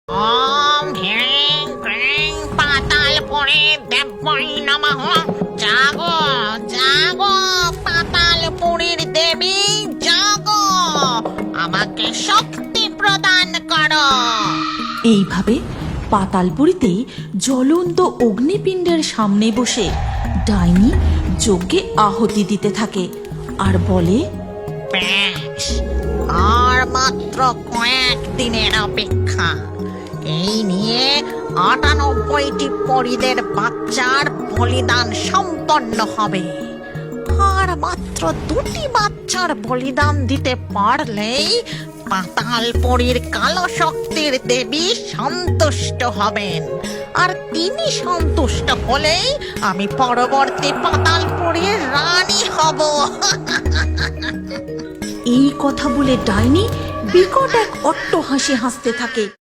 ওম হ্রিং ক্রিং পাতালপুরী দেব্যই নমঃ। জাগো জাগো পাতালপুরীর দেবী, জাগো, আমাকে শক্তি প্রদান করো। এইভাবে পাতালপুরীতে জ্বলন্ত অগ্নিপিণ্ডের সামনে বসে ডাইনি যজ্ঞে আহুতি দিতে থাকে আর বলে, বেশ, আর মাত্র কয়েক দিনের অপেক্ষা। এই নিয়ে ৯৮টি পরীদের বাচ্চার বলিদান সম্পন্ন হবে। আর মাত্র ২টি বাচ্চার বলিদান দিতে পারলেই পাতালপুরীর কালো শক্তির দেবী সন্তুষ্ট হবেন। আর তিনি সন্তুষ্ট হলেই আমি পরবর্তী পাতালপুরীর রানী হব। এই কথা বলে ডাইনি বিকট এক অট্টহাসি হাসতে থাকে।